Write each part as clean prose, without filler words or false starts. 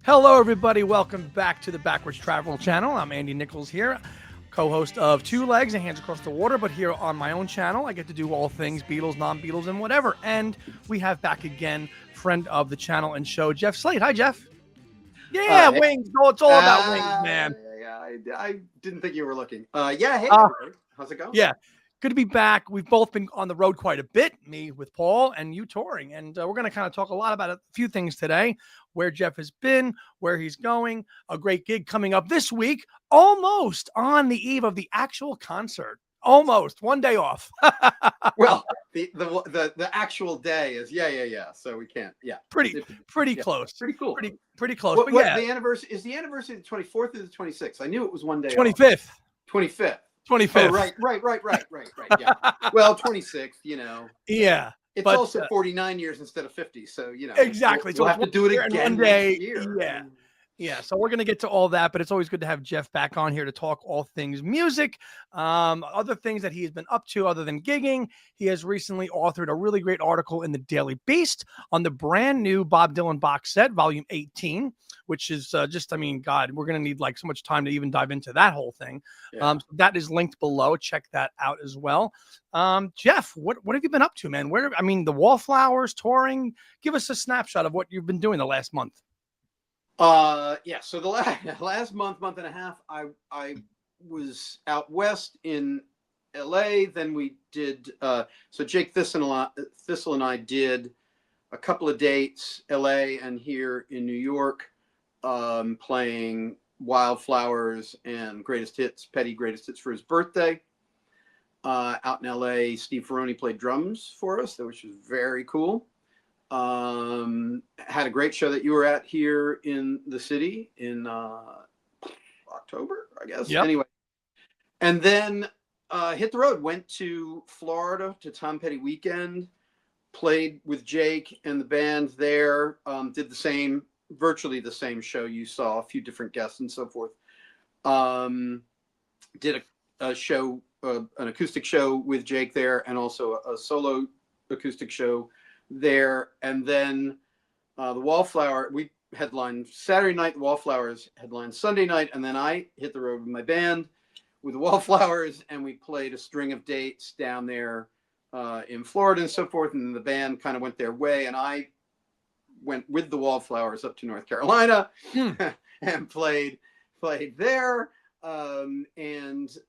Hello, everybody. Welcome back to the Backwards Travel Channel. I'm Andy Nichols here, co-host of Two Legs and Hands Across the Water. But here on my own channel, I get to do all things Beatles, non-Beatles, and whatever. And we have back again, friend of the channel and show, Jeff Slate. Hi, Jeff. Yeah, wings. Oh, it's all about wings, man. I didn't think you were looking. Hey, everybody. How's it going? Yeah. Good to be back. We've both been on the road quite a bit, me with Paul and you touring. And we're going to kind of talk a lot about a few things today, where Jeff has been, where he's going, a great gig coming up this week, almost on the eve of the actual concert. Almost one day off. Well, the actual day is so we can't pretty close. Pretty cool. Pretty close. What the anniversary is the 24th or the 26th? I knew it was one day 25th. off. 25th. 25th. Oh, right. Yeah. Well, 26th, Yeah. It's also 49 years instead of 50. So, Exactly. We'll have to do it again one day. next year. Yeah. So we're going to get to all that, but it's always good to have Jeff back on here to talk all things music, other things that he has been up to other than gigging. He has recently authored a really great article in the Daily Beast on the brand new Bob Dylan Boxed Set, volume 18, which is God, we're going to need like so much time to even dive into that whole thing. Yeah. So that is linked below. Check that out as well. Jeff, what have you been up to, man? The Wallflowers, touring. Give us a snapshot of what you've been doing the last month. So the last month and a half, I was out west in LA. Then we did, so Jake Thistle and I did a couple of dates, LA and here in New York, playing Wildflowers and Greatest Hits, Petty Greatest Hits for his birthday. Out in LA, Steve Ferroni played drums for us, which was very cool. Had a great show that you were at here in the city in October, I guess. Yep. Anyway, and then hit the road, went to Florida to Tom Petty weekend, played with Jake and the band there, did virtually the same show you saw, a few different guests and so forth. Did a show, an acoustic show with Jake there, and also a solo acoustic show there. And then the Wallflower, we headlined Saturday night, the Wallflowers headlined Sunday night, and then I hit the road with my band with the Wallflowers, and we played a string of dates down there in Florida and so forth, and the band kind of went their way, and I went with the Wallflowers up to North Carolina and played there. And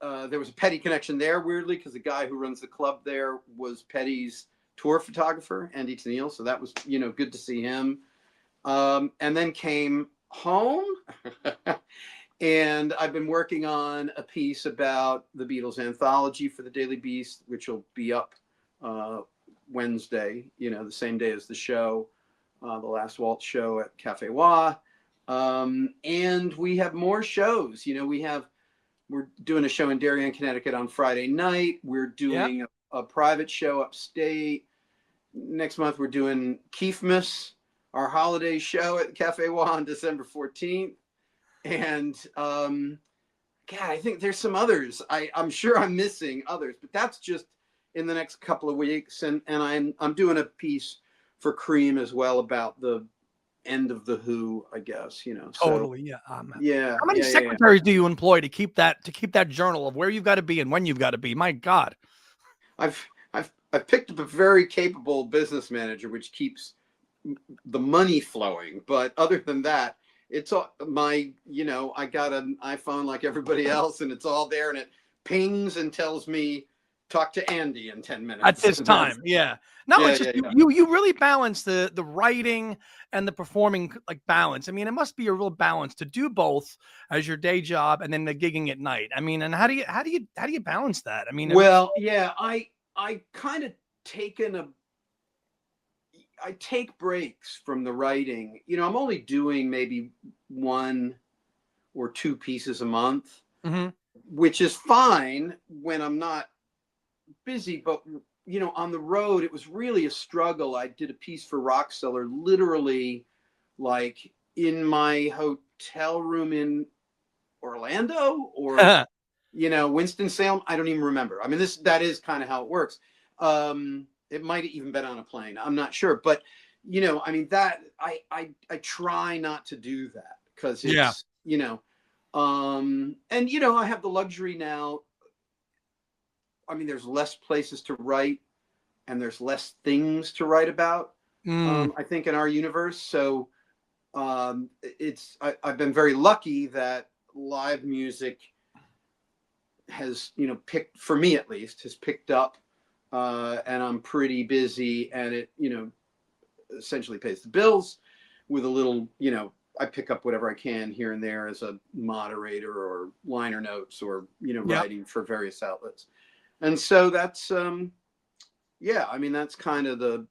there was a Petty connection there, weirdly, because the guy who runs the club there was Petty's tour photographer, Andy Tennille. So that was, good to see him. And then came home and I've been working on a piece about the Beatles Anthology for the Daily Beast, which will be up Wednesday, the same day as the show, the Last Waltz show at Cafe Wha. And we have more shows. We're doing a show in Darien, Connecticut on Friday night. We're doing a private show upstate. Next month, we're doing Keefmas, our holiday show at Cafe Wha on December 14th. And I think there's some others. I'm sure I'm missing others, but that's just in the next couple of weeks. And I'm doing a piece for Cream as well about the end of the Who, I guess. Totally, yeah. How many secretaries do you employ to keep that journal of where you've got to be and when you've got to be? My God. I've picked up a very capable business manager, which keeps the money flowing. But other than that, it's all I got an iPhone like everybody else, and it's all there, and it pings and tells me, talk to Andy in 10 minutes. At this time, yeah. No, it's just you really balance the writing and the performing balance. It must be a real balance to do both as your day job and then the gigging at night. And how do you balance that? I kind of I take breaks from the writing. I'm only doing maybe 1 or 2 pieces a month, which is fine when I'm not busy. But, on the road, it was really a struggle. I did a piece for Rockseller, literally like in my hotel room in Orlando or Winston-Salem. I don't even remember. That is kind of how it works. It might have even been on a plane. I'm not sure. But, I mean, that I try not to do that because Yeah. it's, and I have the luxury now. I mean, there's less places to write and there's less things to write about. Mm. I think in our universe. So I've been very lucky that live music has, picked, for me at least, has picked up, and I'm pretty busy, and it, essentially pays the bills with a little, I pick up whatever I can here and there as a moderator or liner notes or, Yeah. writing for various outlets. And so that's, yeah, I mean, that's kind of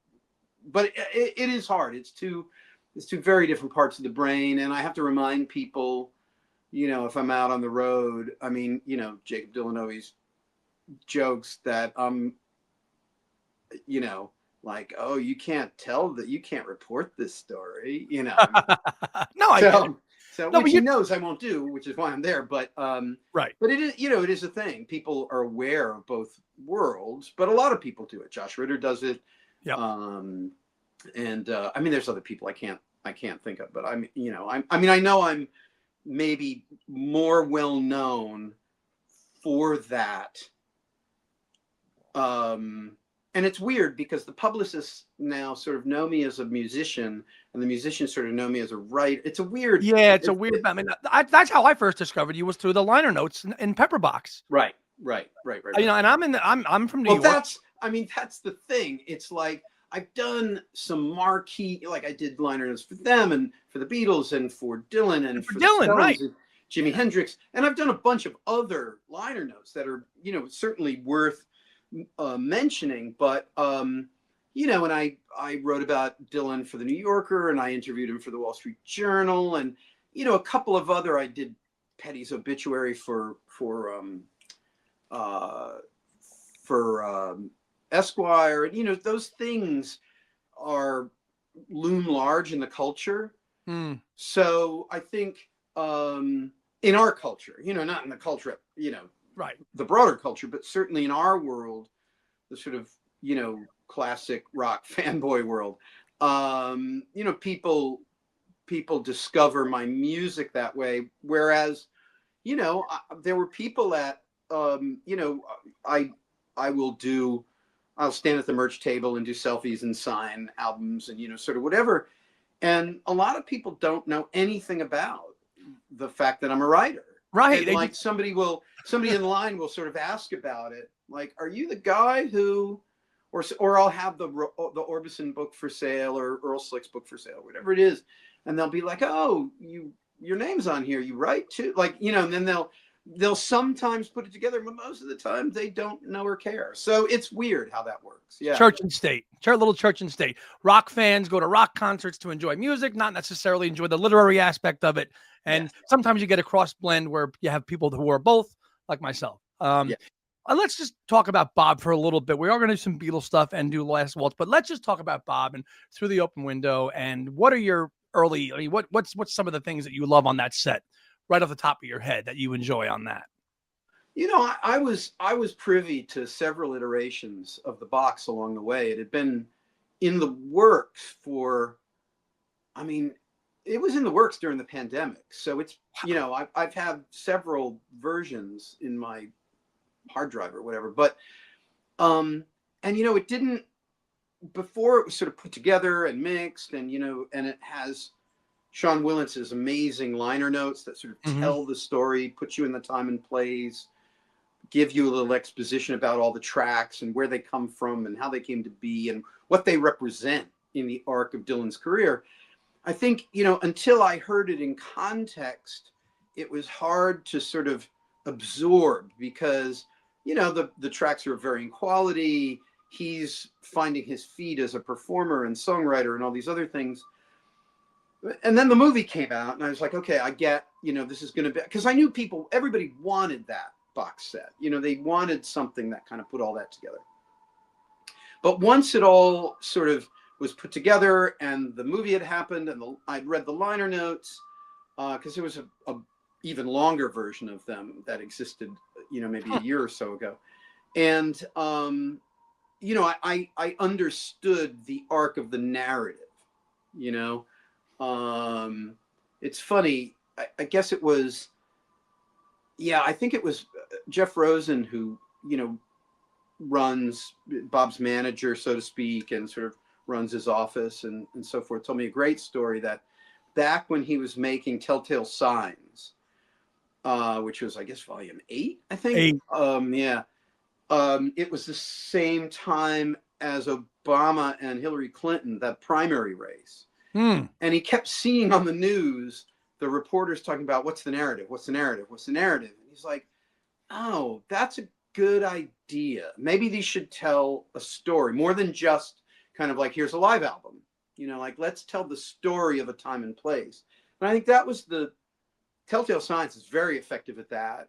but it is hard. It's two very different parts of the brain. And I have to remind people, if I'm out on the road, I mean, Jacob Dylan always jokes that I'm, like, oh, you can't report this story, No, I get it. So No, which but he knows I won't do, which is why I'm there. But right. but it is, it is a thing. People are aware of both worlds, but a lot of people do it. Josh Ritter does it. Yeah. And I mean, there's other people I can't think of, but I know I'm maybe more well known for that. And it's weird because the publicists now sort of know me as a musician, and the musicians sort of know me as a writer. It's a weird. Yeah, it's a weird. I mean, that's how I first discovered you, was through the liner notes in Pepperbox. Right. And I'm from New York. That's the thing. It's like I've done some marquee, like I did liner notes for them and for the Beatles and for Dylan and for the Dylan, Stones right? and Jimi Hendrix, and I've done a bunch of other liner notes that are, certainly worth mentioning. But and I wrote about Dylan for the New Yorker, and I interviewed him for the Wall Street Journal, and a couple of other. I did Petty's obituary for Esquire, and those things loom large in the culture. So I think in our culture, not in the culture, right, the broader culture, but certainly in our world, the sort of classic rock fanboy world, people discover my music that way. Whereas there were people that I'll stand at the merch table and do selfies and sign albums and sort of whatever, and a lot of people don't know anything about the fact that I'm a writer. Right. And like somebody in line will sort of ask about it, like, are you the guy who, or I'll have the Orbison book for sale or Earl Slick's book for sale, whatever it is, and they'll be like, oh, your name's on here, you write too, like, and then they'll sometimes put it together, but most of the time they don't know or care. So it's weird how that works. Yeah. Church and state. Little church and state. Rock fans go to rock concerts to enjoy music, not necessarily enjoy the literary aspect of it. And sometimes you get a cross blend where you have people who are both, like myself. Let's just talk about Bob for a little bit. We are going to do some Beatles stuff and do Last Waltz, but let's just talk about Bob and Through the Open Window. And what are your early, what's some of the things that you love on that set right off the top of your head that you enjoy on that? I was privy to several iterations of the box along the way. It had been in the works it was in the works during the pandemic. So it's, I've had several versions in my hard drive or whatever, but, and it didn't, before it was sort of put together and mixed and, and it has Sean Willentz's amazing liner notes that sort of tell the story, put you in the time and place, give you a little exposition about all the tracks and where they come from and how they came to be and what they represent in the arc of Dylan's career. I think, until I heard it in context, it was hard to sort of absorb because, the tracks are of varying quality. He's finding his feet as a performer and songwriter and all these other things. And then the movie came out and I was like, okay, I get, this is going to be, because I knew everybody wanted that box set. They wanted something that kind of put all that together. But once it all sort of was put together and the movie had happened and I'd read the liner notes, because there was a even longer version of them that existed, maybe a year or so ago. And, I understood the arc of the narrative. you know. It's funny. I guess it was, yeah, I think it was Jeff Rosen who, runs Bob's manager, so to speak, and sort of runs his office and so forth, told me a great story that back when he was making Telltale Signs, which was, I guess, volume 8, I think. 8. Yeah. It was the same time as Obama and Hillary Clinton, that primary race. And he kept seeing on the news the reporters talking about, what's the narrative? What's the narrative? What's the narrative? And he's like, oh, that's a good idea. Maybe these should tell a story more than just kind of like, here's a live album. Like, let's tell the story of a time and place. And I think that was the Telltale Signs is very effective at that.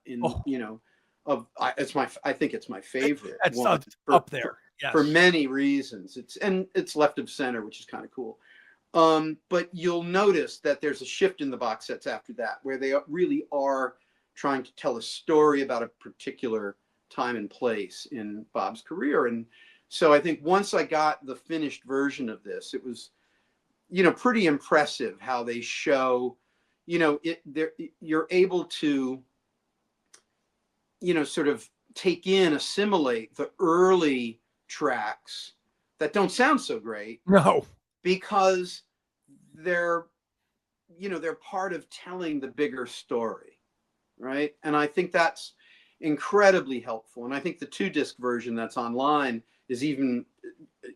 I think it's my favorite. It's up there. Yes. For many reasons. It's left of center, which is kind of cool. But you'll notice that there's a shift in the box sets after that, where they really are trying to tell a story about a particular time and place in Bob's career. And so I think once I got the finished version of this, it was, pretty impressive how they show, you're able to, sort of assimilate the early tracks that don't sound so great. No. Because they're part of telling the bigger story, right? And I think that's incredibly helpful. And I think the 2-disc version that's online is even,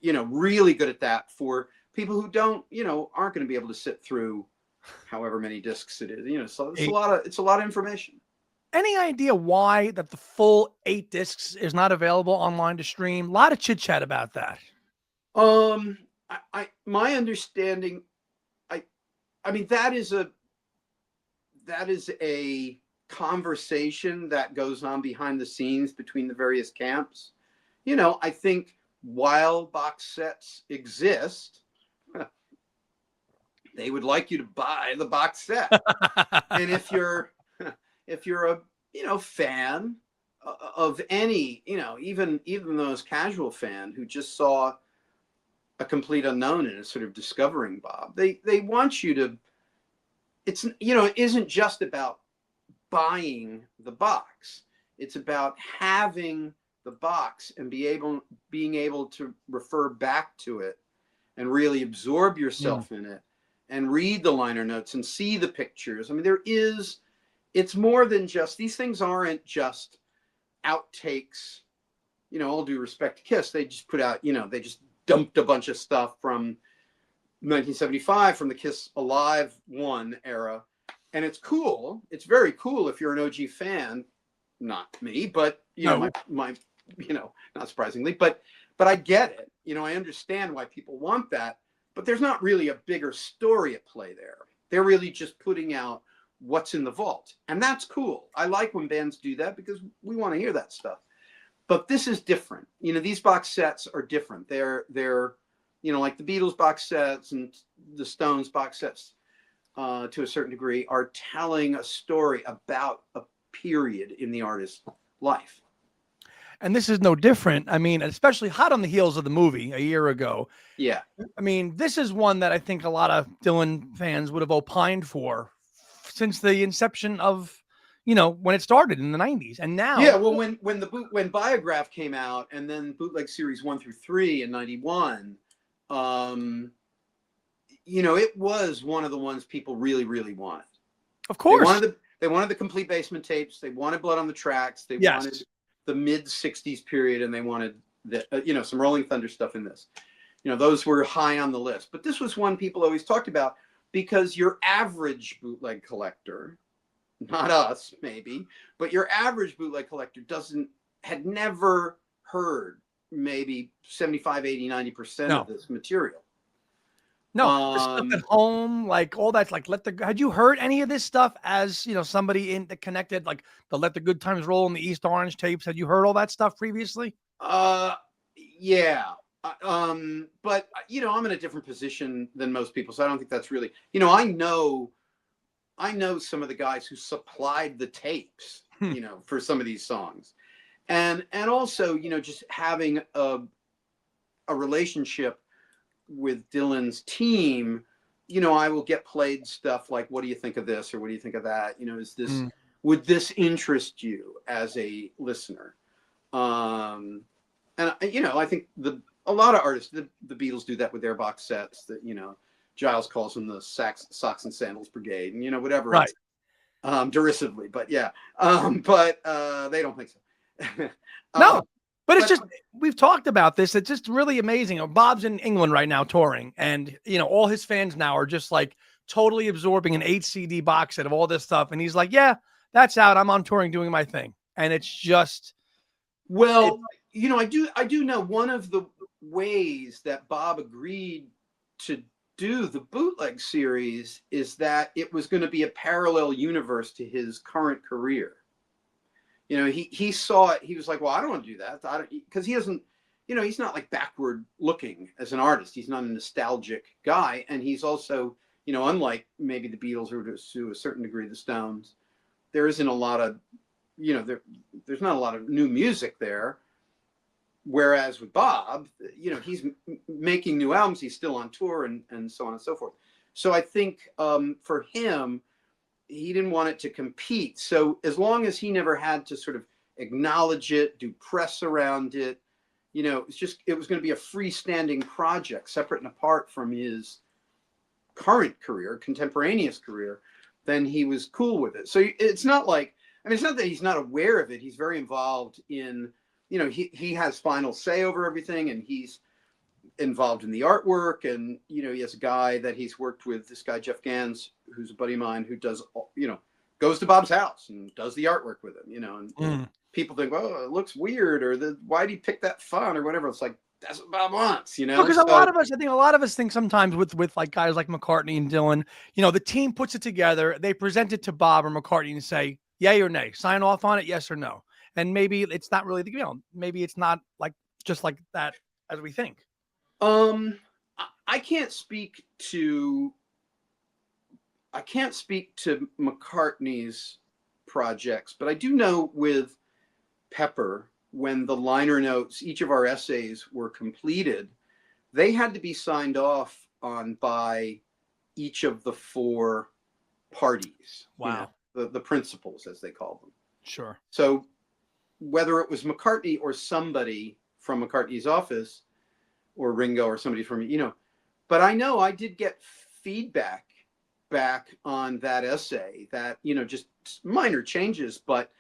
really good at that for people who aren't going to be able to sit through however many discs it is. So it's a lot of information. Any idea why that the full 8 discs is not available online to stream? A lot of chit chat about that. My understanding, I mean, that is a conversation that goes on behind the scenes between the various camps. I think while box sets exist, they would like you to buy the box set. And if you're a fan of any, even those casual fan who just saw a complete unknown and is sort of discovering Bob, they want you to, it isn't just about buying the box. It's about having the box and being able to refer back to it and really absorb yourself in it and read the liner notes and see the pictures. I mean, it's more than just, these things aren't just outtakes, all due respect to Kiss. They just put out, they just dumped a bunch of stuff from 1975 from the Kiss Alive 1 era. And it's cool. It's very cool if you're an OG fan. Not me, but my not surprisingly, but I get it. I understand why people want that, but there's not really a bigger story at play there. They're really just putting out what's in the vault. And that's cool. I like when bands do that because we want to hear that stuff. But this is different. These box sets are different. They're like the Beatles box sets and the Stones box sets to a certain degree are telling a story about a period in the artist's life. And this is no different. I mean, especially hot on the heels of the movie a year ago. Yeah. I mean, this is one that I think a lot of Dylan fans would have opined for since the inception of, when it started in the 90s. And now. Yeah, well, when Biograph came out and then Bootleg Series 1 through 3 in 91, it was one of the ones people really, really wanted. Of course. They wanted the complete basement tapes. They wanted Blood on the Tracks. They wanted the mid 60s period, and they wanted some Rolling Thunder stuff in this. Those were high on the list. But this was one people always talked about because your average bootleg collector, not us maybe, but your average bootleg collector had never heard maybe 75, 80, 90% of this material. No, the stuff at home, like all that's like had you heard any of this stuff as somebody in the connected, like the Let the Good Times Roll and the East Orange tapes? Had you heard all that stuff previously? Yeah. But I'm in a different position than most people, so I don't think that's really, I know some of the guys who supplied the tapes, for some of these songs, and also, just having a relationship with Dylan's team I will get played stuff like, what do you think of this? Or what do you think of that? Is this, Mm. would this interest you as a listener? And I think a lot of artists, the Beatles do that with their box sets that, Giles calls them the socks and sandals brigade, and, whatever, Right. Derisively, but yeah. But they don't think so. No, but it's just, we've talked about this. It's just really amazing. Bob's in England right now touring, and all his fans now are just like totally absorbing an 8 CD box set of all this stuff. And he's like, yeah, that's out. I'm on touring doing my thing. And it's just, well, I do know one of the ways that Bob agreed to do the bootleg series is that it was going to be a parallel universe to his current career. He saw it. He was like, well, I don't want to do that. Because he doesn't, he's not like backward looking as an artist. He's not a nostalgic guy. And he's also, unlike maybe the Beatles or to a certain degree the Stones, there isn't a lot of, there's not a lot of new music there. Whereas with Bob, he's making new albums. He's still on tour and so on and so forth. So I think for him, he didn't want it to compete. So as long as he never had to sort of acknowledge it, do press around it, it was going to be a freestanding project, separate and apart from his current career, contemporaneous career, then he was cool with it. So it's not like, it's not that he's not aware of it. He's very involved in, he has final say over everything, and he's involved in the artwork, and he has a guy that he's worked with, this guy Jeff Gans, who's a buddy of mine, who does goes to Bob's house and does the artwork with him, and people think, well, it looks weird, or why'd he pick that font or whatever. It's like, that's what Bob wants, because a lot of us think sometimes with like guys like McCartney and Dylan, the team puts it together, they present it to Bob or McCartney and say yay or nay, sign off on it, yes or no. And maybe it's not really maybe it's not like just like that as we think. I can't speak to McCartney's projects, but I do know with Pepper, when the liner notes, each of our essays were completed, they had to be signed off on by each of the 4 parties. Wow. The principals, as they call them. Sure. So whether it was McCartney or somebody from McCartney's office, or Ringo or somebody from, but I know I did get feedback back on that essay that, just minor changes, but,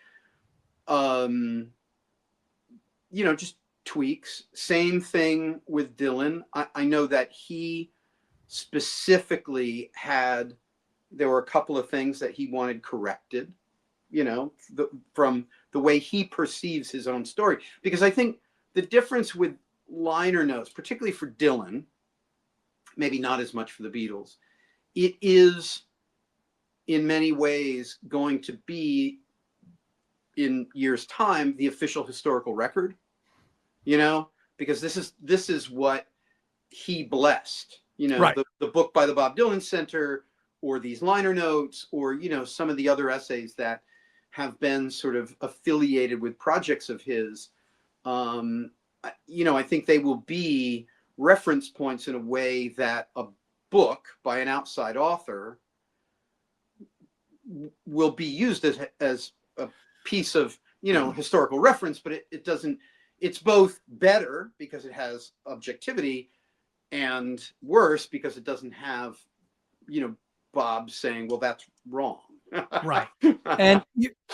just tweaks. Same thing with Dylan. I know that he specifically there were a couple of things that he wanted corrected, from the way he perceives his own story. Because I think the difference with liner notes, particularly for Dylan, maybe not as much for the Beatles, it is in many ways going to be, in years' time, the official historical record, because this is what he blessed, right. the book by the Bob Dylan Center, or these liner notes, or some of the other essays that have been sort of affiliated with projects of his. I think they will be reference points in a way that a book by an outside author will be used as a piece of, historical reference, but it doesn't, it's both better because it has objectivity, and worse because it doesn't have, Bob saying, well, that's wrong. Right. And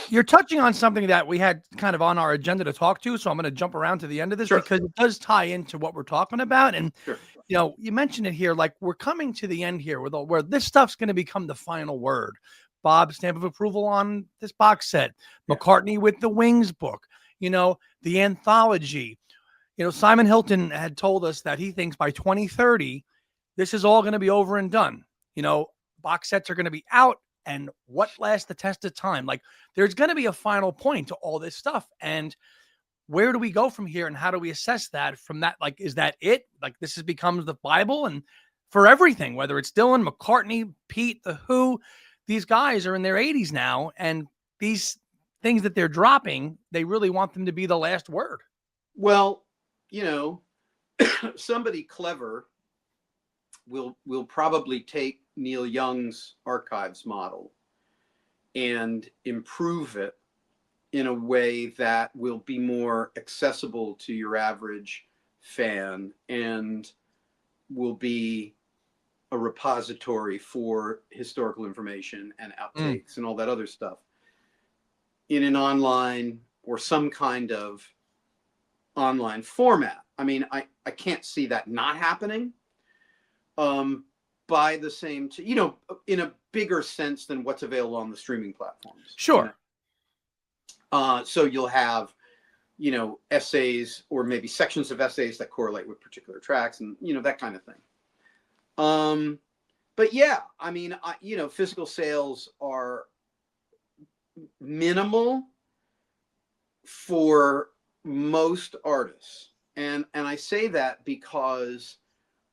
you're touching on something that we had kind of on our agenda to talk to. So I'm going to jump around to the end of this, because it does tie into what we're talking about. And, you mentioned it here, like we're coming to the end here where this stuff's going to become the final word. Bob's stamp of approval on this box set, McCartney with the Wings book, the anthology. Simon Hilton had told us that he thinks by 2030, this is all going to be over and done. Box sets are going to be out. And what lasts the test of time? Like, there's going to be a final point to all this stuff. And where do we go from here? And how do we assess that from that? Like, is that it? Like, this becomes the Bible and for everything, whether it's Dylan, McCartney, Pete, The Who, these guys are in their 80s now. And these things that they're dropping, they really want them to be the last word. Well, somebody clever will probably take Neil Young's archives model and improve it in a way that will be more accessible to your average fan and will be a repository for historical information and outtakes and all that other stuff in an online or some kind of online format. I mean, I can't see that not happening. By the same, in a bigger sense than what's available on the streaming platforms. Sure. So you'll have, essays or maybe sections of essays that correlate with particular tracks and, that kind of thing. But yeah, I mean, physical sales are minimal for most artists. And I say that because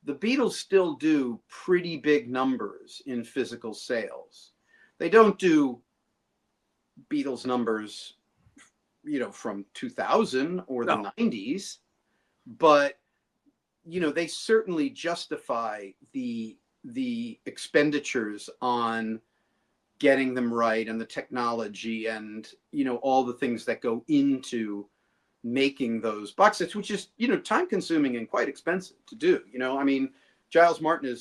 the Beatles still do pretty big numbers in physical sales. They don't do Beatles numbers, from 2000 or the 90s, but, they certainly justify the expenditures on getting them right and the technology and, all the things that go into making those box sets, which is, time consuming and quite expensive to do. I mean, Giles Martin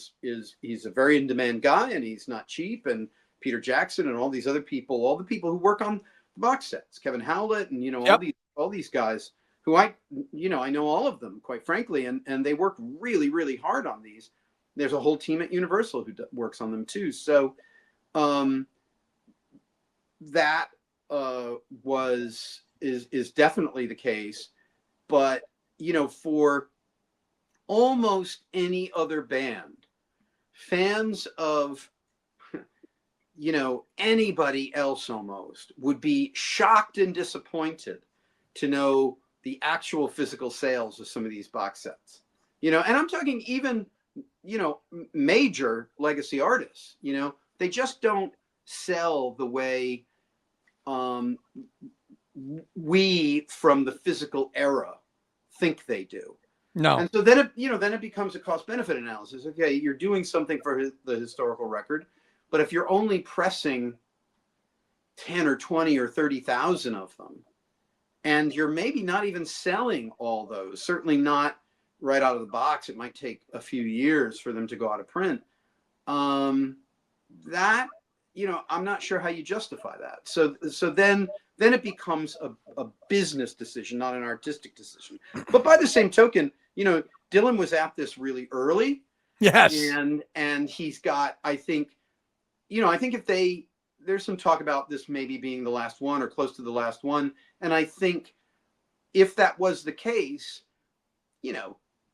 he's a very in-demand guy and he's not cheap, and Peter Jackson and all these other people, all the people who work on the box sets, Kevin Howlett and, all these guys who I know all of them, quite frankly, and they work really, really hard on these. There's a whole team at Universal who works on them too. So that is definitely the case. But, for almost any other band, fans of, anybody else almost would be shocked and disappointed to know the actual physical sales of some of these box sets. And I'm talking even, major legacy artists, they just don't sell the way we from the physical era think they do. No. And so then it becomes a cost benefit analysis. Okay, you're doing something for the historical record, but if you're only pressing 10 or 20 or 30,000 of them, and you're maybe not even selling all those, certainly not right out of the box, it might take a few years for them to go out of print. That, I'm not sure how you justify that. So then it becomes a business decision, not an artistic decision. But by the same token, Dylan was at this really early. Yes. And he's got, I think if there's some talk about this maybe being the last one or close to the last one. And I think if that was the case,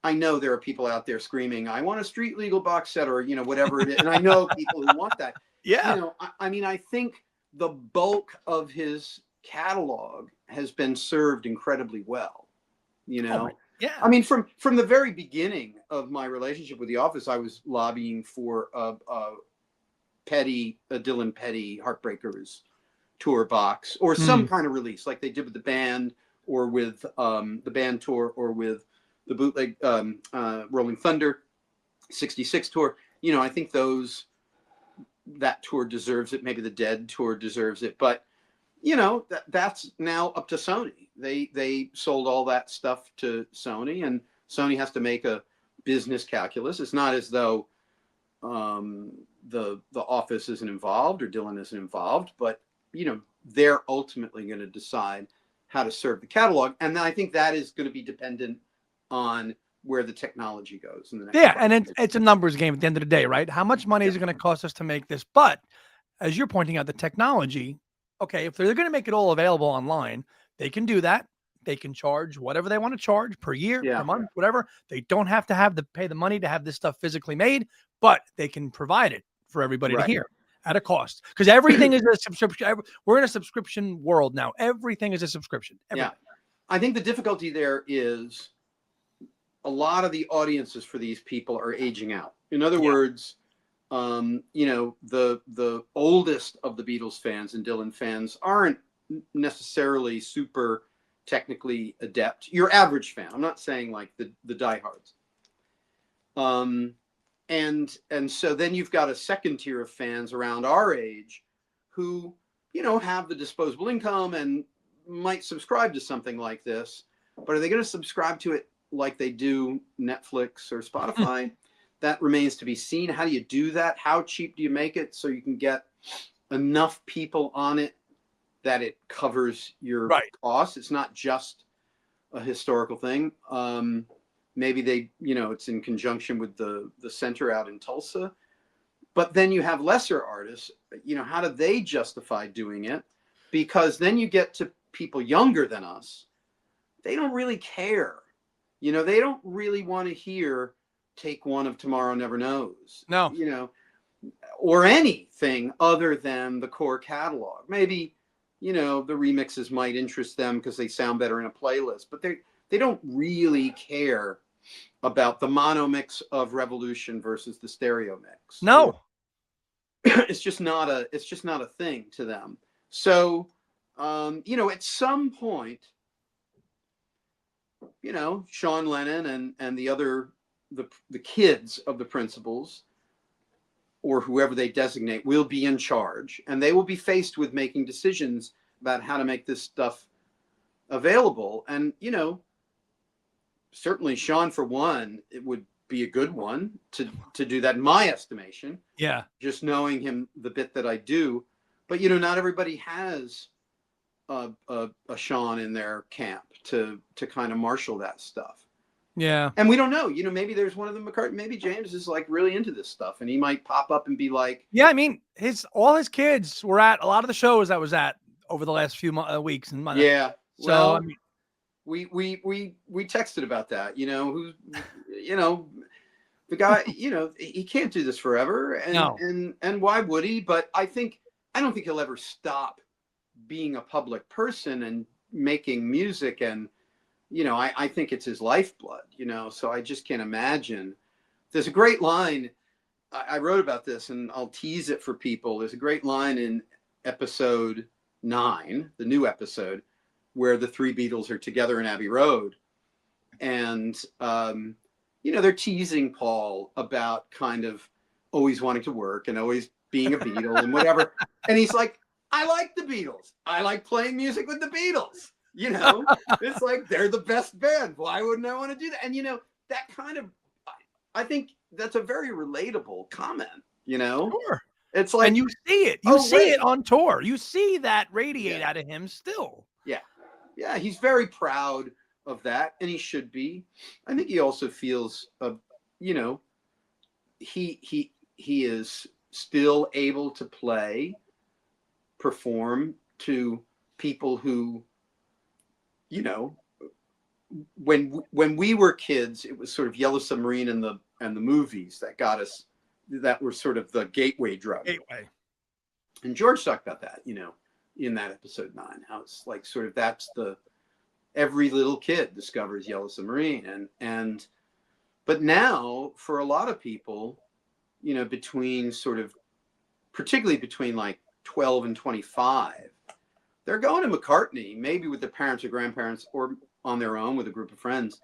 I know there are people out there screaming, I want a street legal box set or, whatever it is. And I know people who want that. Yeah. I mean, I think the bulk of his catalog has been served incredibly well, Yeah. I mean, from the very beginning of my relationship with the office, I was lobbying for a Dylan Petty Heartbreakers tour box or some kind of release like they did with the band or with the band tour or with the bootleg Rolling Thunder 66 tour. I think that tour deserves it. Maybe the Dead tour deserves it, but that's now up to Sony. They sold all that stuff to Sony, and Sony has to make a business calculus. It's not as though the office isn't involved or Dylan isn't involved, but they're ultimately going to decide how to serve the catalog, and I think that is going to be dependent on where the technology goes in the next and it's a numbers game at the end of the day, right? How much money is it going to cost us to make this? But as you're pointing out, the technology, okay, if they're going to make it all available online, they can do that. They can charge whatever they want to charge per year, per month, whatever. They don't have to pay the money to have this stuff physically made, but they can provide it for everybody to hear at a cost. Because everything is a subscription. We're in a subscription world now. Everything is a subscription. Everything. Yeah. I think the difficulty there is a lot of the audiences for these people are aging out. In other words, the oldest of the Beatles fans and Dylan fans aren't necessarily super technically adept. Your average fan. I'm not saying like the diehards. and so then you've got a second tier of fans around our age who, you know, have the disposable income and might subscribe to something like this, but are they going to subscribe to it like they do Netflix or Spotify? That remains to be seen. How do you do that? How cheap do you make it so you can get enough people on it that it covers your costs? It's not just a historical thing. Maybe they, you know, it's in conjunction with the center out in Tulsa. But then you have lesser artists, you know, how do they justify doing it? Because then you get to people younger than us. They don't really care. You know, they don't really want to hear Take One of Tomorrow Never Knows. No. You know, or anything other than the core catalog. Maybe, you know, the remixes might interest them because they sound better in a playlist, but they don't really care about the mono mix of Revolution versus the stereo mix. No. It's just not a thing to them. So, you know, at some point, you know, Sean Lennon and the kids of the principals, or whoever they designate, will be in charge, and they will be faced with making decisions about how to make this stuff available. And, you know, certainly Sean, for one, it would be a good one to do that, in my estimation. Yeah. Just knowing him the bit that I do. But, you know, not everybody has a Sean in their camp to kind of marshal that stuff. Yeah. And we don't know, you know, maybe there's one of them, McCartney, maybe James is like really into this stuff and he might pop up and be like, yeah, I mean, all his kids were at a lot of the shows I was at over the last few weeks and months. Yeah. So, well, I mean, we texted about that, you know, you know, the guy, you know, he can't do this forever, and why would he? But I don't think he'll ever stop being a public person and making music, and you know, I think it's his lifeblood, you know. So I just can't imagine. There's a great line I wrote about this, and I'll tease it for people. There's a great line in episode 9, the new episode, where the three Beatles are together in Abbey Road, and you know, they're teasing Paul about kind of always wanting to work and always being a Beatle and whatever. And he's like, I like the Beatles. I like playing music with the Beatles. You know, it's like, they're the best band. Why wouldn't I want to do that? And, you know, that kind of, I think that's a very relatable comment, you know? Sure. It's like, and you see it. You see it on tour. You see that radiate out of him still. Yeah. Yeah. He's very proud of that, and he should be. I think he also feels, you know, he is still able to perform to people who, you know, when we were kids, it was sort of Yellow Submarine and the movies that got us, that were sort of the gateway drug. And George talked about that, you know, in that episode 9, how it's like sort of that's every little kid discovers Yellow Submarine. But now for a lot of people, you know, particularly between like 12 and 25, they're going to McCartney, maybe with their parents or grandparents or on their own with a group of friends,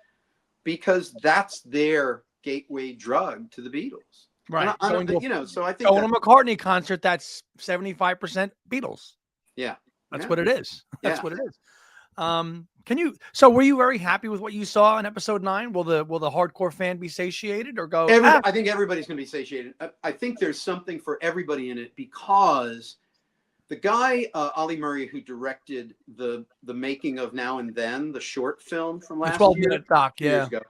because that's their gateway drug to the Beatles. Right. You know, so I think going to a McCartney concert, that's 75% Beatles. Yeah. That's what it is. That's what it is. So were you very happy with what you saw in episode 9? Will the hardcore fan be satiated or go? I think everybody's going to be satiated. I think there's something for everybody in it, because the guy, Ollie Murray, who directed the making of Now and Then, the short film from last 12-minute doc, years ago,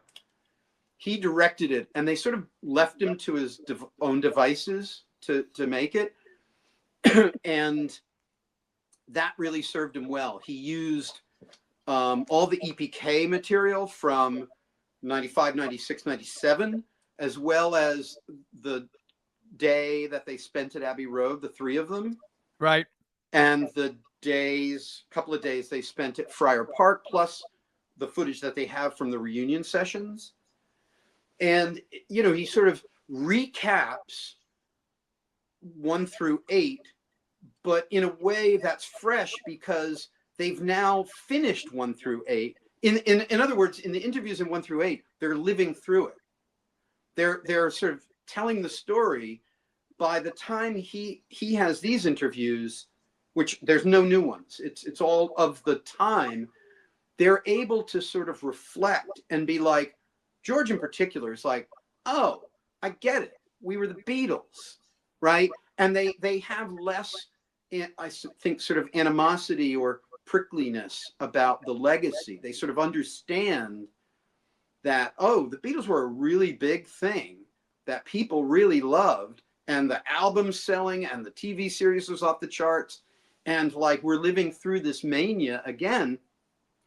he directed it, and they sort of left him to his own devices to make it. And that really served him well. He used all the EPK material from 95, 96, 97, as well as the day that they spent at Abbey Road, the three of them. Right. And the couple of days they spent at Friar Park, plus the footage that they have from the reunion sessions. And, you know, he sort of recaps 1 through 8, but in a way that's fresh because they've now finished 1 through 8. In other words, in the interviews in 1 through 8, they're living through it. They're sort of telling the story. By the time he has these interviews, which there's no new ones, it's all of the time, they're able to sort of reflect and be like, George in particular is like, oh, I get it. We were the Beatles, right? And they have less, I think, sort of animosity or prickliness about the legacy. They sort of understand that, oh, the Beatles were a really big thing that people really loved, and the album selling and the TV series was off the charts. And like, we're living through this mania again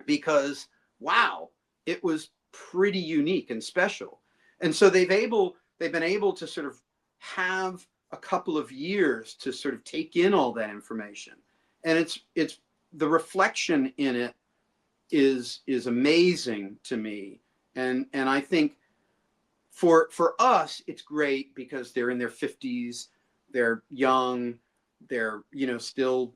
because, wow, it was pretty unique and special. And so they've been able to sort of have a couple of years to sort of take in all that information. And it's the reflection in it is amazing to me. And I think for us, it's great because they're in their 50s, they're young, they're, still,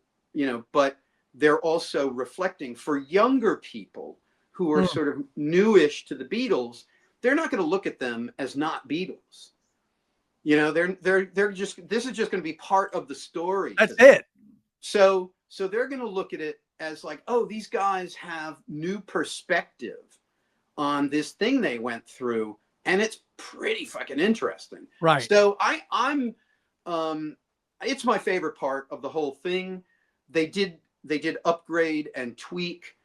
but they're also reflecting for younger people who are sort of newish to the Beatles. They're not going to look at them as not Beatles. They're just, this is just going to be part of the story. That's it. So they're going to look at it as like, oh, these guys have new perspective on this thing they went through. And it's pretty fucking interesting. Right. So I'm it's my favorite part of the whole thing. They did upgrade and tweak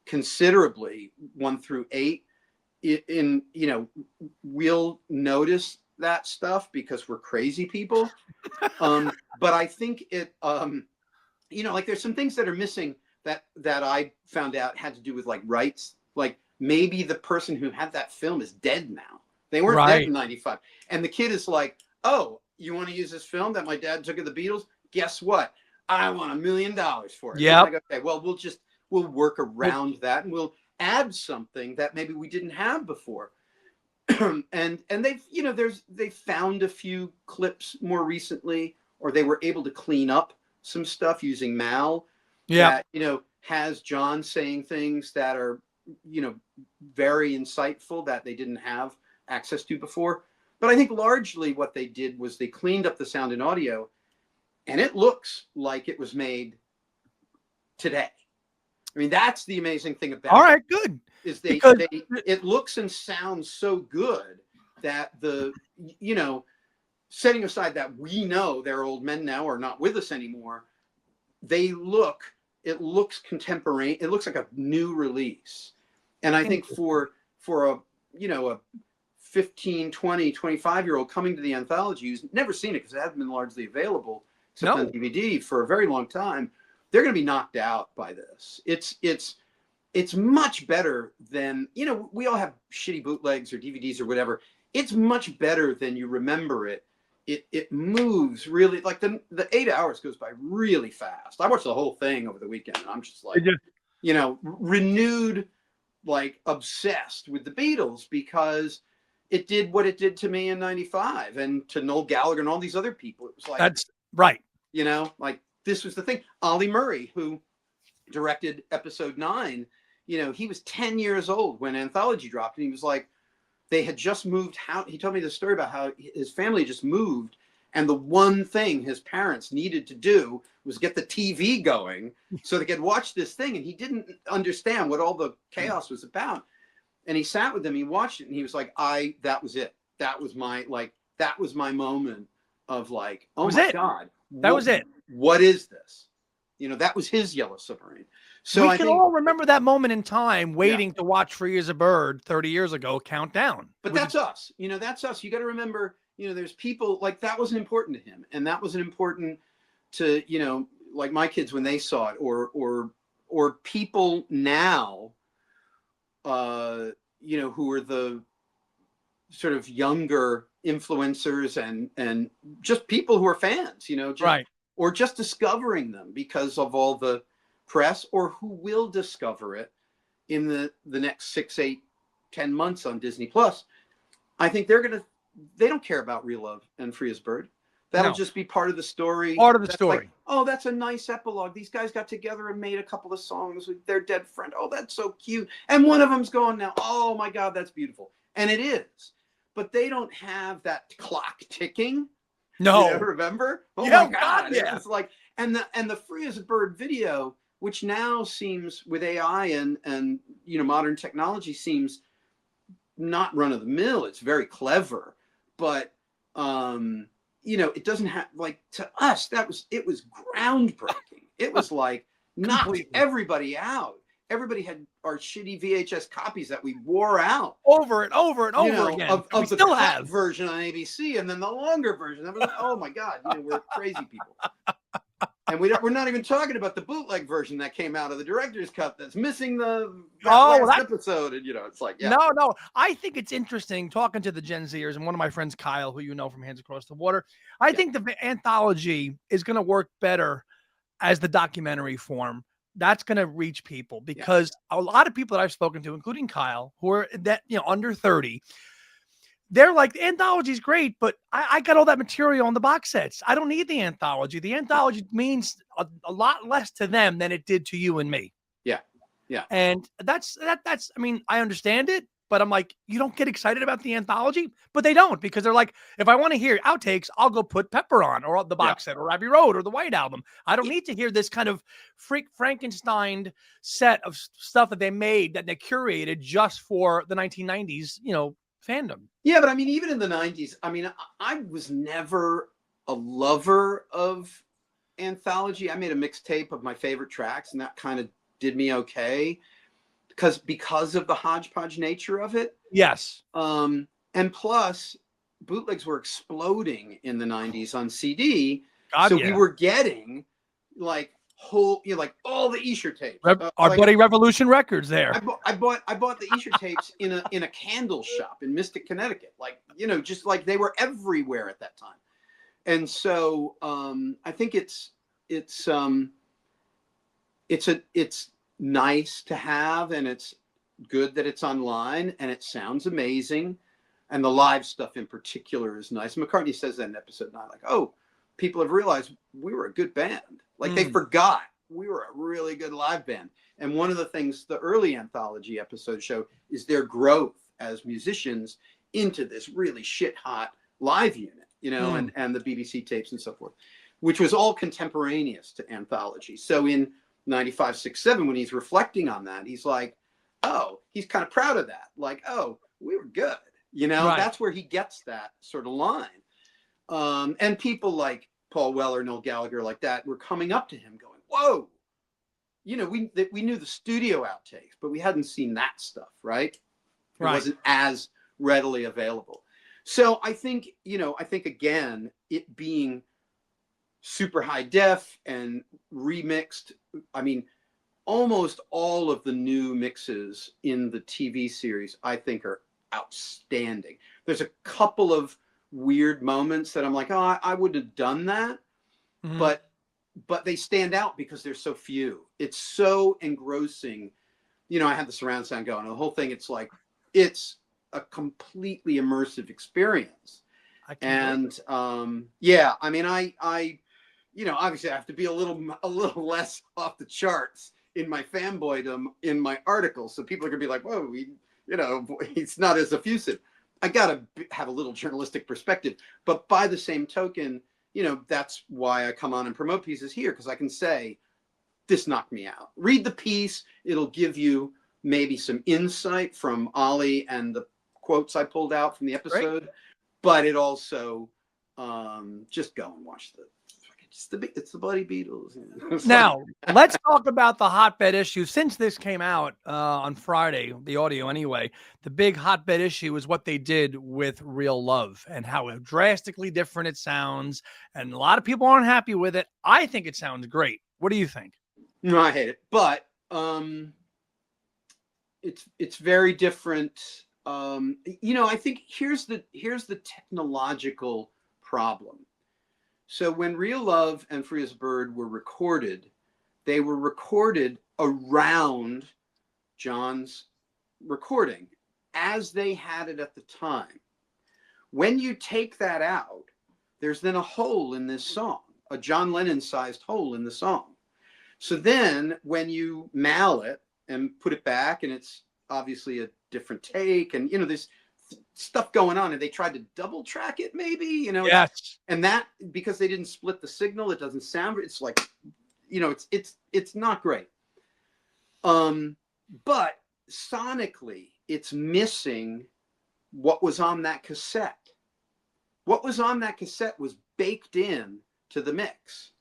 considerably 1 through 8. We'll notice that stuff because we're crazy people. But I think it like there's some things that are missing that I found out had to do with like rights. Like maybe the person who had that film is dead now. They weren't dead in 95. And the kid is like, oh, you want to use this film that my dad took of the Beatles? Guess what? I want $1 million for it. Yeah. Like, okay, well, we'll work around that and we'll add something that maybe we didn't have before. and they've found a few clips more recently, or they were able to clean up some stuff using Mal. Yeah. That, has John saying things that are, very insightful that they didn't have access to before. But I think largely what they did was they cleaned up the sound and audio, and it looks like it was made today. I mean, that's the amazing thing about All right, good. Is it looks and sounds so good that setting aside that we know they're old men now or not with us anymore, it looks contemporary. It looks like a new release. And I think for a 15, 20, 25-year-old coming to the anthology who's never seen it because it hasn't been largely available except on DVD for a very long time, they're going to be knocked out by this. It's much better than, we all have shitty bootlegs or DVDs or whatever. It's much better than you remember it. It moves really, like the 8 hours goes by really fast. I watched the whole thing over the weekend and I'm just like, renewed, like obsessed with the Beatles because it did what it did to me in 95 and to Noel Gallagher and all these other people. It was like, that's right. Like this was the thing. Ollie Murray, who directed episode 9, he was 10 years old when Anthology dropped. And he was like, they had just moved. He told me the story about how his family just moved. And the one thing his parents needed to do was get the TV going so they could watch this thing. And he didn't understand what all the chaos was about. And he sat with them, he watched it, and he was like, that was it. That was my moment of like, oh my God. That was it. What is this? That was his Yellow Submarine. So I think all remember that moment in time, waiting to watch Free as a Bird 30 years ago count down. But that's us. That's us. You got to remember, there's people like that wasn't important to him. And that wasn't important to, like my kids when they saw it or people now, who are the sort of younger influencers and just people who are fans, right. Or just discovering them because of all the press, or who will discover it in the next 6, 8, 10 months on Disney Plus. I think they don't care about Real Love and Free as a Bird. That'll just be part of the story. Part of the story. Like, oh, that's a nice epilogue. These guys got together and made a couple of songs with their dead friend. Oh, that's so cute. And one of them's gone now. Oh my God, that's beautiful. And it is. but they don't have that clock ticking. No. Remember? Oh yeah, my God. yeah. It's like, and the Free as a Bird video, which now seems with AI and modern technology seems not run of the mill. It's very clever, but it doesn't have, like, to us, it was groundbreaking. It was like knocked Completely. everybody out. Everybody had our shitty VHS copies that we wore out over and over and over again. of we the still cut have version on ABC, and then the longer version. I was like, oh my God, we're crazy people. And we're not even talking about the bootleg version that came out of the director's cut that's missing that last episode. And it's like, yeah. No. I think it's interesting talking to the Gen Zers, and one of my friends, Kyle, who you know from Hands Across the Water. I think the anthology is going to work better as the documentary form. That's going to reach people because a lot of people that I've spoken to, including Kyle, who are under 30, they're like, the anthology is great, but I got all that material on the box sets. I don't need the anthology. The anthology means a lot less to them than it did to you and me. Yeah. And that's, I mean, I understand it, but I'm like, you don't get excited about the anthology, but they don't, because they're like, if I want to hear outtakes, I'll go put Pepper on, or the box set, or Abbey Road, or the White Album. I don't need to hear this kind of Frankenstein set of stuff that they made, that they curated just for the 1990s, fandom. Yeah, but I mean, even in the 90s, I mean, I was never a lover of anthology. I made a mixtape of my favorite tracks, and that kind of did me okay because of the hodgepodge nature of it. Yes. And plus, bootlegs were exploding in the 90s on CD. We were getting like whole, like all the Escher tapes. Our buddy Revolution Records there. I bought the Escher tapes in a candle shop in Mystic, Connecticut. Like, just like they were everywhere at that time. And so I think it's nice to have, and it's good that it's online, and it sounds amazing, and the live stuff in particular is nice. McCartney says that in episode 9, like, oh, people have realized we were a good band. Like they forgot we were a really good live band. And one of the things the early anthology episodes show is their growth as musicians into this really shit hot live unit, and the BBC tapes and so forth, which was all contemporaneous to anthology. So in 95, 6, 7, when he's reflecting on that, he's like, oh, he's kind of proud of that. Like, oh, we were good. That's where he gets that sort of line. And people like Paul Weller, Noel Gallagher, like that, were coming up to him going, whoa, we knew the studio outtakes, but we hadn't seen that stuff, right? It wasn't as readily available. So I think again, it being super high def and remixed, I mean, almost all of the new mixes in the TV series, I think, are outstanding. There's a couple of weird moments that I'm like, oh, I would have done that. But they stand out because there's so few. It's so engrossing. I had the surround sound going, and the whole thing, it's like, it's a completely immersive experience. And I mean, I obviously I have to be a little less off the charts in my fanboydom in my articles, so people are gonna be like, whoa, it's not as effusive. I gotta have a little journalistic perspective, but by the same token, that's why I come on and promote pieces here, because I can say, this knocked me out. Read the piece. It'll give you maybe some insight from Ollie and the quotes I pulled out from the episode. Great. But it also, just go and watch it's the bloody Beatles. Now, let's talk about the hotbed issue. Since this came out on Friday, the audio anyway, the big hotbed issue is what they did with Real Love and how drastically different it sounds. And a lot of people aren't happy with it. I think it sounds great. What do you think? No, I hate it. But it's very different. I think here's the technological problem. So when Real Love and Free as a Bird were recorded, they were recorded around John's recording as they had it at the time. When you take that out, there's then a hole in this song, a John Lennon-sized hole in the song. So then when you mal it and put it back, and it's obviously a different take, and there's stuff going on, and they tried to double track it, maybe, Yes. and that, because they didn't split the signal, it doesn't sound, it's like, it's not great. But sonically, it's missing what was on that cassette. What was on that cassette was baked in to the mix.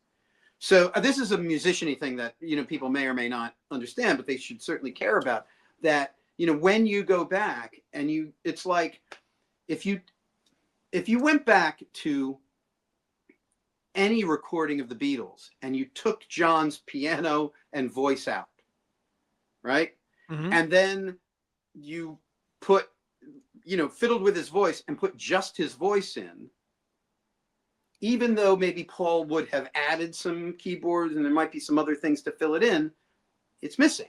So this is a musician-y thing that, people may or may not understand, but they should certainly care about that. When you go back and it's like, if you went back to any recording of the Beatles and you took John's piano and voice out, right? Mm-hmm. And then you put, fiddled with his voice and put just his voice in, even though maybe Paul would have added some keyboards and there might be some other things to fill it in, it's missing.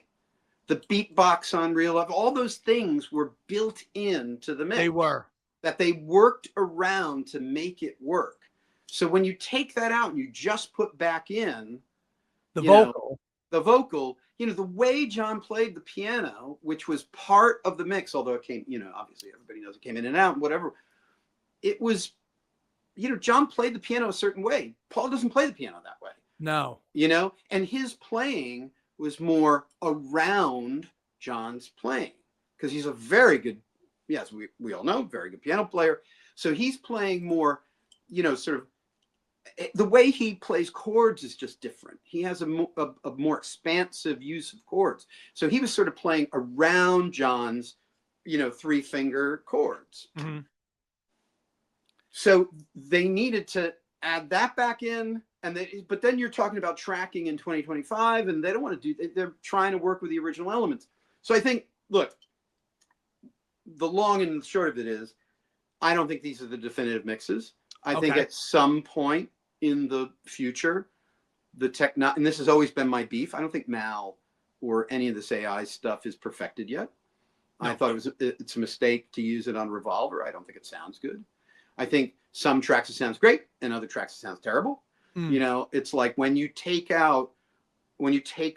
The beatbox on Real Love, all those things were built into the mix. They were. That they worked around to make it work. So when you take that out and you just put back in the vocal, the way John played the piano, which was part of the mix, although it came, obviously everybody knows it came in and out and whatever. It was, John played the piano a certain way. Paul doesn't play the piano that way. No. And his playing was more around John's playing, because he's a very good, yes, we all know, very good piano player. So he's playing more, sort of, the way he plays chords is just different. He has a more expansive use of chords. So he was sort of playing around John's, 3-finger chords. Mm-hmm. So they needed to add that back in. But then you're talking about tracking in 2025, and they don't want to they're trying to work with the original elements. So I think, look, the long and the short of it is, I don't think these are the definitive mixes. I think at some point in the future, and this has always been my beef, I don't think Mal or any of this AI stuff is perfected yet. No. I thought it's a mistake to use it on Revolver. I don't think it sounds good. I think some tracks it sounds great, and other tracks it sounds terrible. It's like when you take a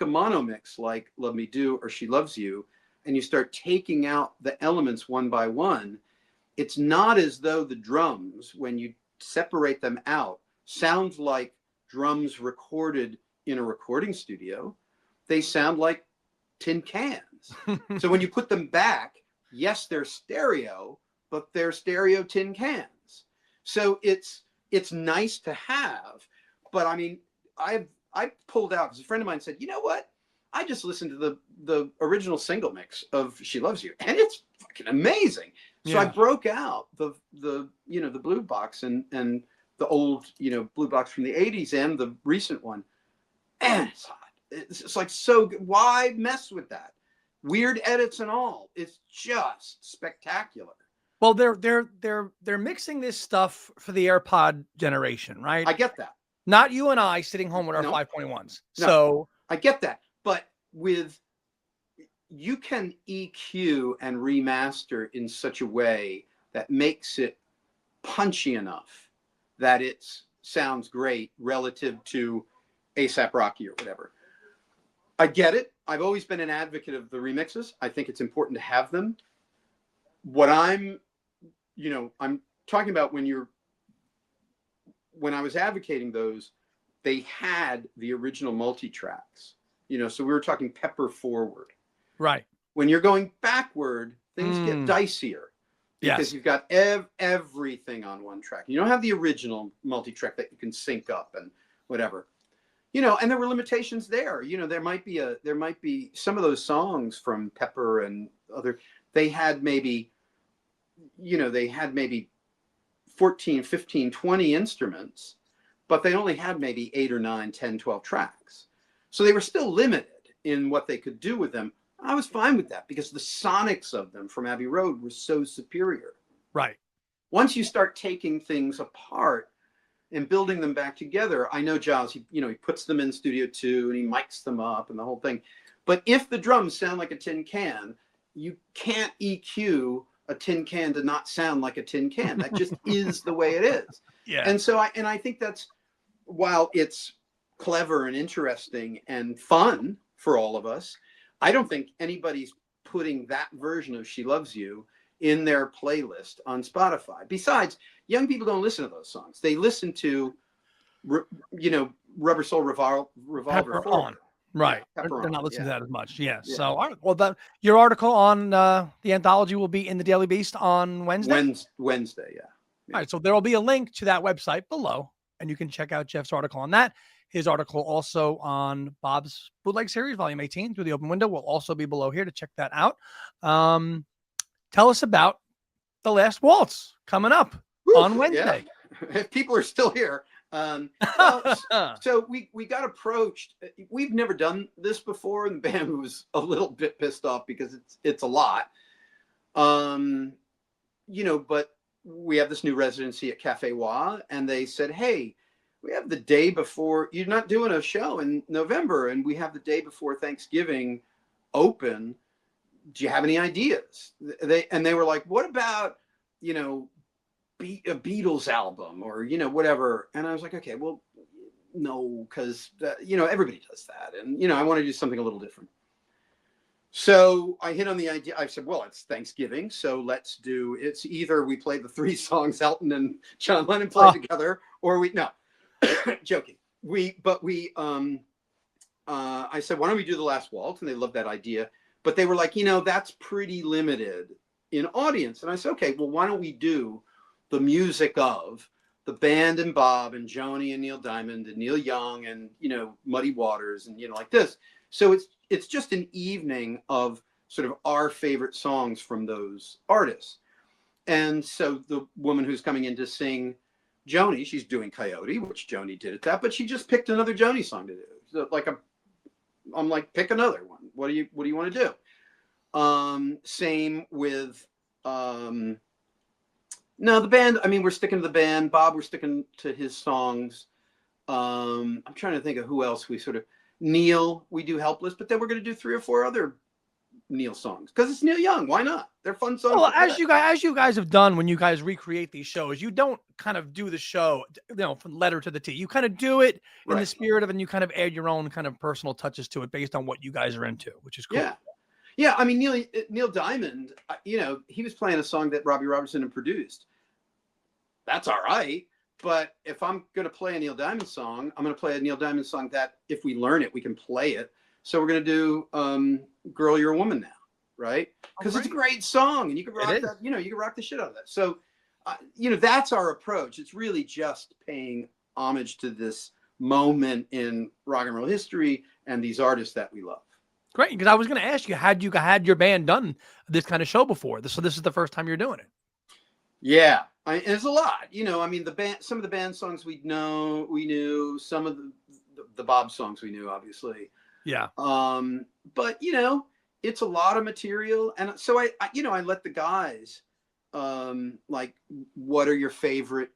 mono mix like Love Me Do or She Loves You, and you start taking out the elements one by one, it's not as though the drums, when you separate them out, sound like drums recorded in a recording studio. They sound like tin cans. So when you put them back, yes, they're stereo, but they're stereo tin cans. So it's nice to have. But I mean, I pulled out, because a friend of mine said, you know what? I just listened to the original single mix of She Loves You, and it's fucking amazing. So I broke out the blue box and the old, blue box from the 80s and the recent one. And it's hot. It's like so good. Why mess with that? Weird edits and all. It's just spectacular. Well, they're mixing this stuff for the AirPod generation, right? I get that. Not you and I sitting home with our 5.1s. No, so I get that. But you can EQ and remaster in such a way that makes it punchy enough that it sounds great relative to A$AP Rocky or whatever. I get it. I've always been an advocate of the remixes. I think it's important to have them. What I'm talking about when I was advocating those, they had the original multi-tracks, so we were talking pepper forward. Right. When you're going backward, things get dicier because you've got everything on one track. You don't have the original multi-track that you can sync up and whatever, and there were limitations there. There might be some of those songs from Pepper and other, they had maybe 14, 15, 20 instruments, but they only had maybe 8 or 9, 10, 12 tracks. So they were still limited in what they could do with them. I was fine with that because the sonics of them from Abbey Road were so superior. Right. Once you start taking things apart and building them back together, I know Giles, he puts them in Studio 2 and he mics them up and the whole thing. But if the drums sound like a tin can, you can't EQ a tin can to not sound like a tin can. That just is the way it is. Yeah. And so I think that's, while it's clever and interesting and fun for all of us, I don't think anybody's putting that version of She Loves You in their playlist on Spotify. Besides, young people don't listen to those songs. They listen to, Rubber Soul Revolver Pepper Forward. on. Right. Yeah, Pepper They're on. not listening to that as much. Yeah. Yeah. So, all right. Well, your article on the anthology will be in the Daily Beast on Wednesday. Wednesday, yeah. All right. So there will be a link to that website below, and you can check out Jeff's article on that. His article also on Bob's Bootleg Series, Volume 18, Through the Open Window, will also be below here to check that out. Tell us about the Last Waltz coming up on Wednesday. Yeah. If people are still here. So we got approached. We've never done this before, and the band was a little bit pissed off because it's a lot. But we have this new residency at Cafe Wha, and they said, hey, we have the day before, you're not doing a show in November, and we have the day before Thanksgiving open. Do you have any ideas? They were like, what about, a Beatles album or, whatever. And I was like, okay, well, no, because, everybody does that. And, I want to do something a little different. So I hit on the idea. I said, well, it's Thanksgiving, so it's either we play the 3 songs Elton and John Lennon played together, or joking. I said, why don't we do the Last Waltz? And they loved that idea. But they were like, that's pretty limited in audience. And I said, okay, well, why don't we do the music of the band and Bob and Joni and Neil Diamond and Neil Young and, Muddy Waters and, like this. So it's just an evening of sort of our favorite songs from those artists. And so the woman who's coming in to sing Joni, she's doing Coyote, which Joni did at that, but she just picked another Joni song to do. So I'm like, pick another one. What do you want to do? Same with, the band. I mean, we're sticking to the band. Bob, we're sticking to his songs. I'm trying to think of who else Neil, we do Helpless, but then we're going to do 3 or 4 other Neil songs because it's Neil Young. Why not? They're fun songs. Well, as you guys have done when you guys recreate these shows, you don't kind of do the show, from letter to the T. You kind of do it in the spirit of, and you kind of add your own kind of personal touches to it based on what you guys are into, which is cool. Yeah. Yeah. I mean, Neil Diamond, he was playing a song that Robbie Robertson had produced. That's all right. But if I'm going to play a Neil Diamond song, I'm going to play a Neil Diamond song that if we learn it, we can play it. So we're going to do Girl, You're a Woman Now, right? Because it's a great song and you can rock that, you can rock the shit out of that. So, that's our approach. It's really just paying homage to this moment in rock and roll history and these artists that we love. Great. Because I was going to ask you, had you had your band done this kind of show before? So this is the first time you're doing it. Yeah. It's a lot, the band, some of the band songs we knew, some of the Bob songs we knew, obviously. Yeah. But it's a lot of material. And so I let the guys, like, what are your favorite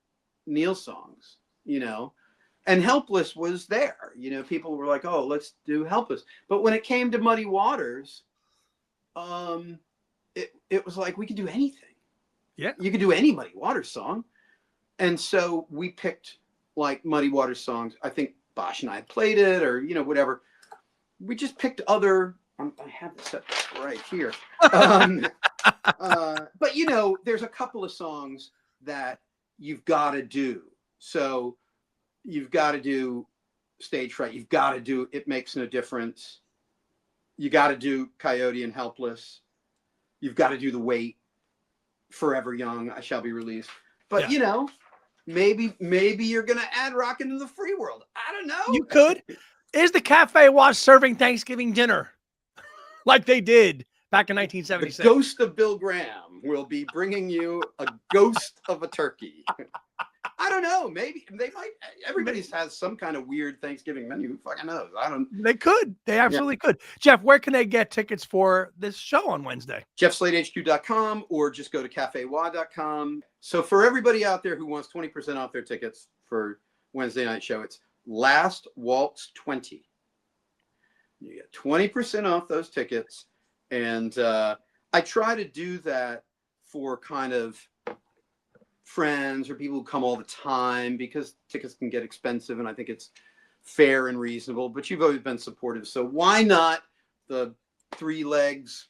Neil songs, and Helpless was there, people were like, oh, let's do Helpless. But when it came to Muddy Waters, it was like, we could do anything. Yeah, you could do any Muddy Waters song. And so we picked like Muddy Waters songs. I think Bosch and I played it or, whatever. We just picked other, I have this set right here. But, there's a couple of songs that you've got to do. So you've got to do Stage Fright. You've got to do It Makes No Difference. You got to do Coyote and Helpless. You've got to do The Wait. Forever Young, I Shall Be Released. But maybe you're gonna add Rockin' in the Free World. I don't know. You could. Is the Cafe Wha serving Thanksgiving dinner like they did back in 1976? The ghost of Bill Graham will be bringing you a ghost of a turkey. I don't know. Maybe they might. Everybody has some kind of weird Thanksgiving menu. Who fucking knows? They could. They absolutely could. Jeff, where can they get tickets for this show on Wednesday? JeffSlateHQ.com or just go to CafeWha.com. So for everybody out there who wants 20% off their tickets for Wednesday night show, it's Last Waltz 20. You get 20% off those tickets, and I try to do that for kind of friends or people who come all the time because tickets can get expensive, and I think it's fair and reasonable, but you've always been supportive, so why not the 3 legs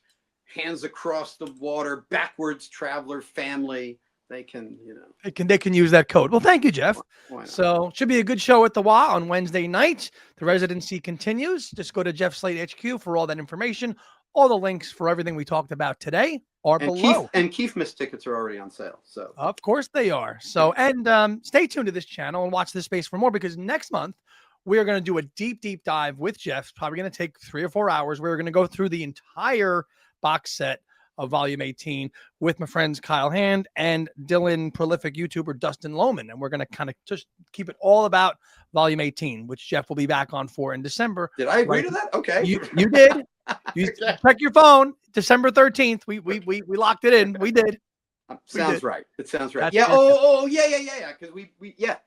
hands across the water, backwards traveler family, they can, They can use that code. Well, thank you, Jeff. why not? So should be a good show at the Wha on Wednesday night. The residency continues. Just go to Jeff Slate HQ for all that information. All the links for everything we talked about today are below. Keith Mist tickets are already on sale. So of course they are. So, and stay tuned to this channel and watch this space for more, because next month we are going to do a deep dive with Jeff. It's probably going to take 3 or 4 hours. We're going to go through the entire box set of Volume 18 with my friends Kyle Hand and Dylan prolific YouTuber Dustin Lohman. And we're going to kind of just keep it all about Volume 18, which Jeff will be back on for in December. Did I agree to that? Okay. You did. You check your phone. December 13th. We locked it in. We did. Sounds right. It sounds right. That's yeah. it. Yeah. Because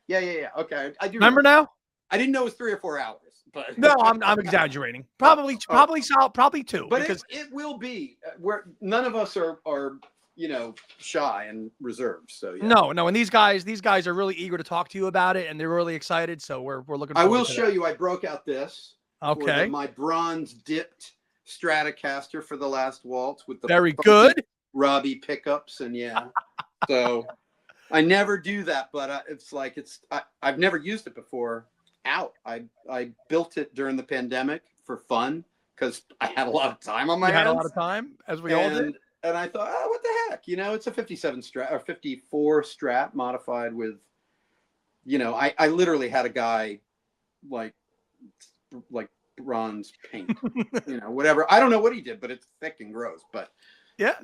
yeah. Okay. I do remember now. I didn't know it was 3 or 4 hours. But no, I'm exaggerating. Probably 2. But because it will be where none of us are shy and reserved. So yeah. No, and these guys are really eager to talk to you about it, and they're really excited. So we're looking. I will show you. I broke out this. Okay. My bronze dipped Stratocaster for the Last Waltz with the very good Robbie pickups, and yeah. So I never do that, but I've never used it before. I built it during the pandemic for fun because I had a lot of time on my hands. Had a lot of time, as we all did. And I thought, what the heck? It's a 57 Strat or 54 Strat modified with, I literally had a guy like bronze paint, whatever. I don't know what he did, but it's thick and gross. But yeah,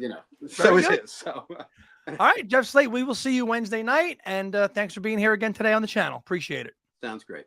so is his. So. All right, Jeff Slate, we will see you Wednesday night, and thanks for being here again today on the channel. Appreciate it. Sounds great.